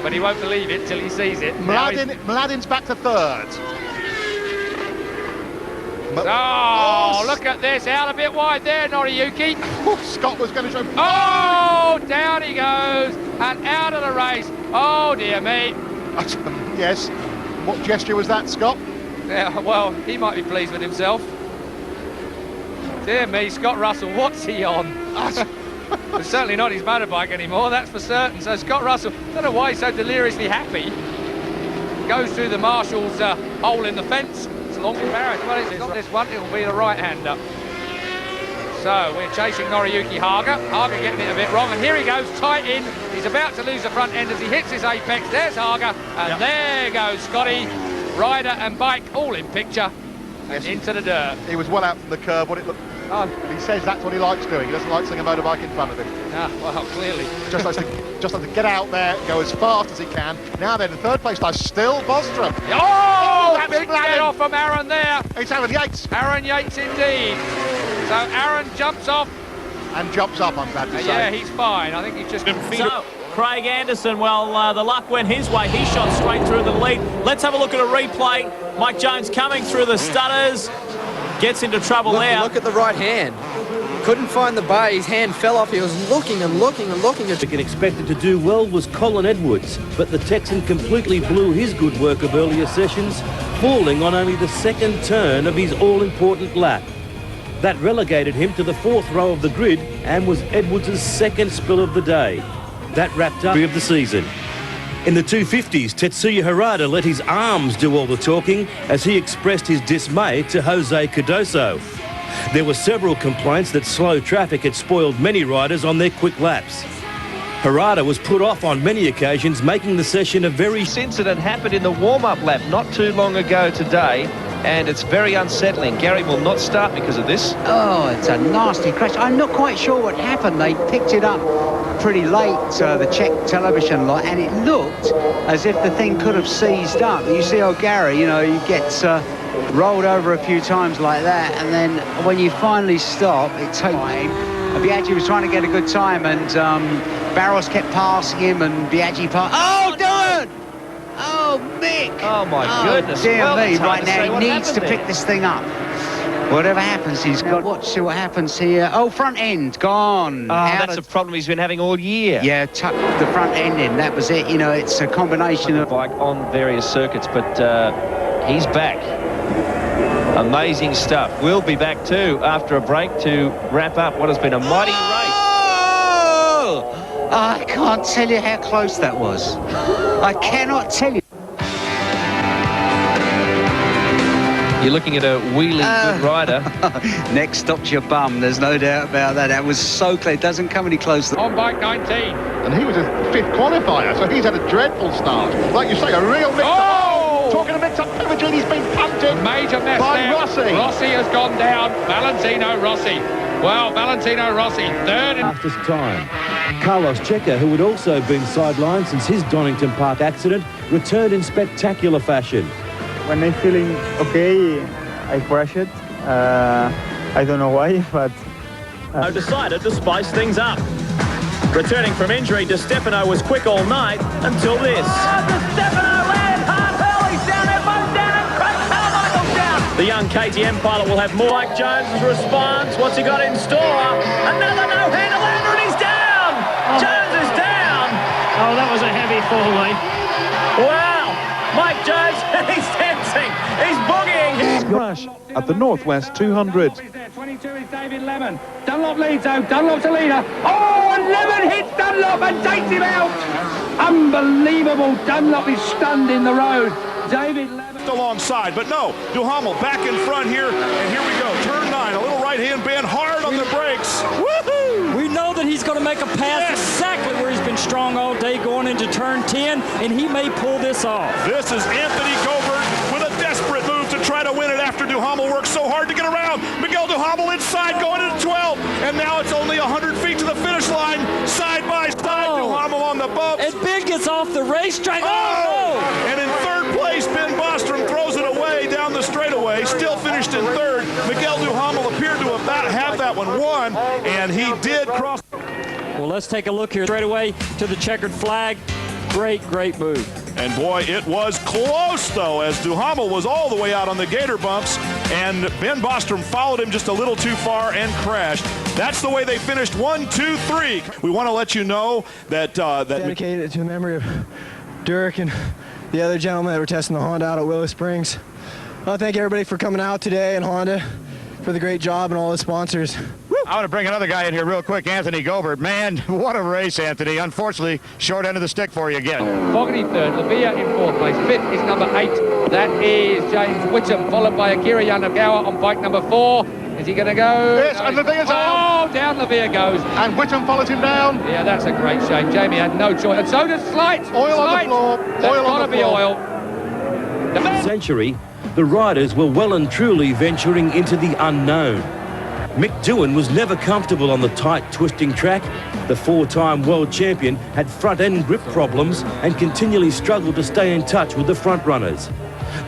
but he won't believe it till he sees it. Mladin's back to third. Oh, look at this, out a bit wide there, Noriyuki. Oh, Scott was going to show. Oh, down he goes, and out of the race. Oh, dear me. Yes. What gesture was that, Scott? Yeah, well, he might be pleased with himself. Dear me, Scott Russell, what's he on? It's certainly not his motorbike anymore, that's for certain. So Scott Russell, don't know why he's so deliriously happy. Goes through the marshal's hole in the fence. It's a long embarrassment. Well, it's not this one, it'll be the right-hander. So we're chasing Noriyuki Haga. Haga getting it a bit wrong, and here he goes, tight in. He's about to lose the front end as he hits his apex. There's Haga, and there goes Scotty. Rider and bike all in picture, and into the dirt. He was well out from the curb. What it looked. He says that's what he likes doing. He doesn't like seeing a motorbike in front of him. Well, clearly. Just likes to get out there, go as fast as he can. Now then, in third place, lies still Bostrom. Oh, big get off from Aaron there. It's Aaron Yates. Aaron Yates indeed. So Aaron jumps off. And jumps up, I'm glad to say. Yeah, he's fine. I think he's just... So, Craig Anderson, well, the luck went his way. He shot straight through the lead. Let's have a look at a replay. Mike Jones coming through the stutters. Gets into trouble there. Look at the right hand. Couldn't find the bay. His hand fell off. He was looking and looking and looking. Expected to do well was Colin Edwards, but the Texan completely blew his good work of earlier sessions, falling on only the second turn of his all-important lap. That relegated him to the fourth row of the grid and was Edwards' second spill of the day. That wrapped up of the season. In the 250s, Tetsuya Harada let his arms do all the talking as he expressed his dismay to Jose Cardoso. There were several complaints that slow traffic had spoiled many riders on their quick laps. Harada was put off on many occasions, making the session a very... This incident happened in the warm-up lap not too long ago today, and it's very unsettling. Gary will not start because of this. Oh, it's a nasty crash. I'm not quite sure what happened. They picked it up pretty late, the Czech television lot, and it looked as if the thing could have seized up. You see, Gary, you know, he gets rolled over a few times like that, and then when you finally stop, it takes time. Biaggi was trying to get a good time, and Barros kept passing him, and Biaggi passed. Oh, Dylan! Oh, Mick! Oh, my goodness. Dear well, me, right now he needs to there. pick this thing up. Whatever happens, he's got... Watch, see what happens here. Oh, front end, gone. Oh, that's a problem he's been having all year. Yeah, tuck the front end in. That was it. You know, it's a combination of... Bike on various circuits, but he's back. Amazing stuff. We'll be back, too, after a break to wrap up what has been a mighty race. I can't tell you how close that was. I cannot tell you. You're looking at a wheeling good rider. Next stop's your bum, there's no doubt about that. That was so clear, it doesn't come any closer. On bike 19. And he was a fifth qualifier, so he's had a dreadful start. Like you say, a real mix-up. Talking of mix-up, Pivagini's been punted. Major mess by there. Rossi. Rossi has gone down. Valentino Rossi. Well, Valentino Rossi, third in... fastest time. Carlos Checa, who had also been sidelined since his Donington Park accident, returned in spectacular fashion. When I'm feeling okay, I crash it. I don't know why, but... I decided to spice things up. Returning from injury, De Stefano was quick all night until this. Oh, De Stefano and Hartwell, he's down there, both down, and Craig Carmichael's down. The young KTM pilot will have more. Mike Jones' response. What's he got in store? Another no-hander lander, and he's down! Jones is down! Oh, that was a heavy fall, mate. Wow! Mike Jones, he's dancing! He's boogieing! Crash at the Northwest 200. 22 is David Lemon. Dunlop leads out. Dunlop's a leader. Oh, and Lemon hits Dunlop and takes him out. Unbelievable. Dunlop is stunned in the road. David Lemon. Alongside, but no, Duhamel back in front here, and here we go. Turn 9, a little right-hand band, hard on the brakes. Woohoo! We know that he's going to make a pass exactly where he's been strong all day going into turn 10, and he may pull this off. This is Anthony Gobert with a desperate move to try to win it after Duhamel worked so hard to get around. Miguel Duhamel inside going into 12, and now it's only 100 feet to the finish line, side by side. Duhamel on the bumps. And Ben gets off the racetrack. Oh, no! And in third place, Ben Bostrom throws it away down the straightaway, still finished in third. Miguel Duhamel appeared to have that one won, and he did cross. Well, let's take a look here straight away to the checkered flag. Great move. And boy, it was close though, as Duhamel was all the way out on the gator bumps, and Ben Bostrom followed him just a little too far and crashed. That's the way they finished 1, 2, 3. We want to let you know that dedicated to the memory of Dirk and the other gentlemen that were testing the Honda out at Willow Springs. I want to thank everybody for coming out today, and Honda for the great job, and all the sponsors. I want to bring another guy in here real quick, Anthony Gobert. Man, what a race, Anthony. Unfortunately, short end of the stick for you again. Fogarty third, Lavia in fourth place. Fifth is number 8. That is James Whittam, followed by Akira Yanagawa on bike number 4. Is he going to go? Yes, and Lavia's out. Oh, down Lavia goes. And Whittam follows him down. Yeah, that's a great shame. Jamie had no choice. And so does Slight. Oil Slight. on the floor. That's Oil on the floor. gotta be oil. Century, the riders were well and truly venturing into the unknown. Mick Doohan was never comfortable on the tight, twisting track. The 4-time world champion had front-end grip problems and continually struggled to stay in touch with the front runners.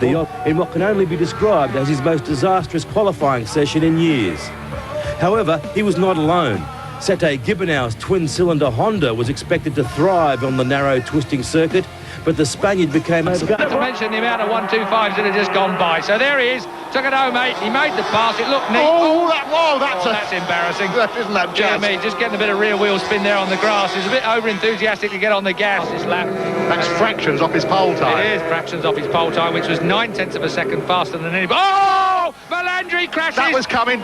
In what can only be described as his most disastrous qualifying session in years. However, he was not alone. Sete Gibernau's twin-cylinder Honda was expected to thrive on the narrow, twisting circuit, but the Spaniard became Not to mention the amount of 1-2-5s that had just gone by. So there he is. Took it home, mate. He made the pass. It looked neat. That's embarrassing. Isn't that Yeah, just? me, just getting a bit of rear wheel spin there on the grass. He's a bit over-enthusiastic to get on the gas this lap. That's fractions off his pole time. It is fractions off his pole time, which was 9/10 of a second faster than anybody. Oh! Melandri crashes! That was coming.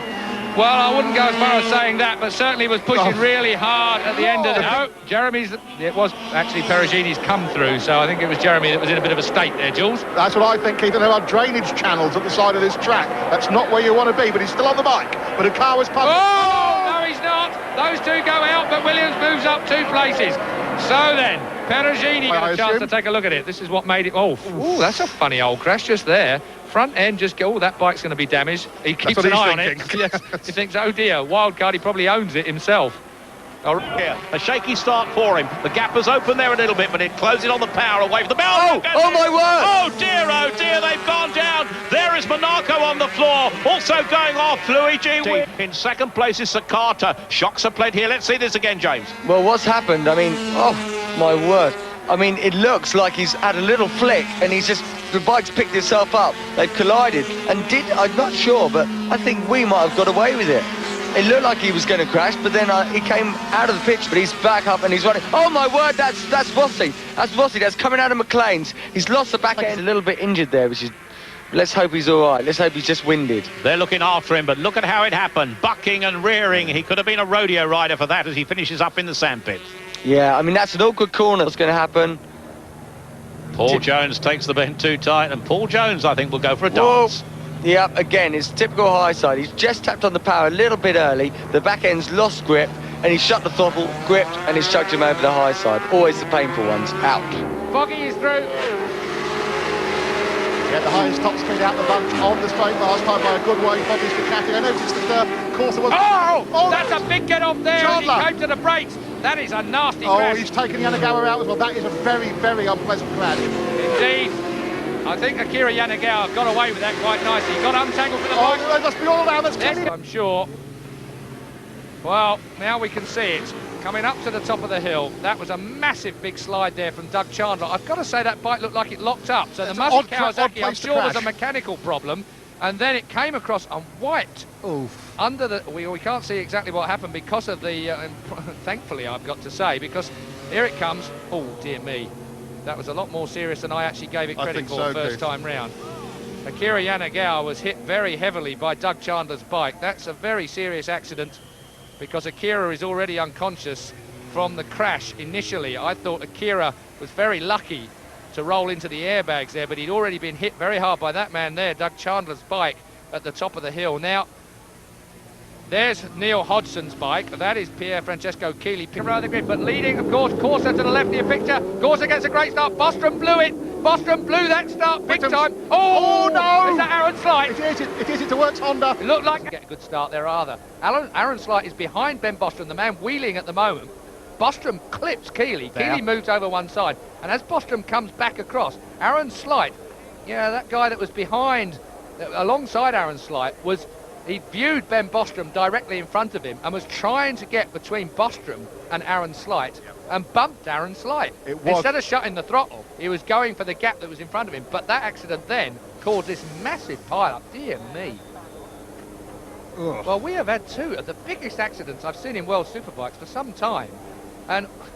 Well, I wouldn't go as far as saying that, but certainly was pushing really hard at the end of the... No, Jeremy's... It was actually Perugini's come through, so I think it was Jeremy that was in a bit of a state there, Jules. That's what I think, Keith. And there are drainage channels at the side of this track. That's not where you want to be, but he's still on the bike. But a car was pumping. Oh! No, he's not. Those two go out, but Williams moves up 2 places. So then, Perugini got a chance to take a look at it. This is what made it... Oh, that's a funny old crash just there. Front end just go, oh, that bike's going to be damaged. He keeps an eye on it. Yes. He thinks, oh dear, wildcard, he probably owns it himself. Here, a shaky start for him. The gap was open there a little bit, but it closed it on the power away from the bell. Oh my word! Oh dear, they've gone down. There is Monaco on the floor, also going off. Luigi in second place is Sakata. Shocks are played here. Let's see this again, James. Well, what's happened? I mean, oh my word. I mean, it looks like he's had a little flick and he's just, the bike's picked itself up. They've collided and I'm not sure, but I think we might have got away with it. It looked like he was going to crash, but then he came out of the pitch, but he's back up and he's running. Oh my word, that's Vossi. That's Vossi, that's coming out of McLean's. He's lost the back end, a little bit injured there, which is, let's hope he's all right. Let's hope he's just winded. They're looking after him, but look at how it happened. Bucking and rearing. He could have been a rodeo rider for that as he finishes up in the sandpit. Yeah, I mean, that's an awkward corner. What's going to happen? Paul Jones takes the bend too tight, and Paul Jones, I think, will go for a dance. Yeah, again, it's typical high side. He's just tapped on the power a little bit early. The back end's lost grip, and he shut the throttle, gripped, and he's chucked him over the high side. Always the painful ones. Out. Foggy is through. Yeah, the highest top speed out the bunch on the straight last time by a good way. Bobby's Ducati. I noticed that Corsa was... Oh, that's a big get off there. Chandler. He came to the brakes. That is a nasty Oh, crash. he's taken Yanagawa out as well. That is a very, very unpleasant crash. Indeed. I think Akira Yanagawa got away with that quite nicely. He got untangled for the bike. Oh, they must be all around. That's Yes, I'm sure. Well, now we can see it. Coming up to the top of the hill. That was a massive big slide there from Doug Chandler. I've got to say that bike looked like it locked up. So the Mazda Kawasaki, I'm sure, was a mechanical problem. And then it came across and wiped under the... We can't see exactly what happened because of the... thankfully, I've got to say, because here it comes. Oh, dear me. That was a lot more serious than I actually gave it credit for first time round. Akira Yanagawa was hit very heavily by Doug Chandler's bike. That's a very serious accident because Akira is already unconscious from the crash initially. I thought Akira was very lucky to roll into the airbags there, but he'd already been hit very hard by that man there, Doug Chandler's bike at the top of the hill. Now, there's Neil Hodgson's bike. That is Pier Francesco Keeley. Around the grid, but leading, of course, Corsa to the left near picture. Corsa gets a great start. Bostrom blew it. Bostrom blew that start big time. Oh, no! Is that Aaron Slight? It is. It works, Honda. It looked like... Get a good start there, either. Aaron Slight is behind Ben Bostrom, the man wheeling at the moment. Bostrom clips Keeley. Keeley moves over one side. And as Bostrom comes back across, Aaron Slight, yeah, that guy that was behind, alongside Aaron Slight, was... He viewed Ben Bostrom directly in front of him and was trying to get between Bostrom and Aaron Slight. and bumped Darren Slight. Instead of shutting the throttle, he was going for the gap that was in front of him. But that accident then caused this massive pile-up. Dear me. Ugh. Well, we have had two of the biggest accidents I've seen in World Superbikes for some time. And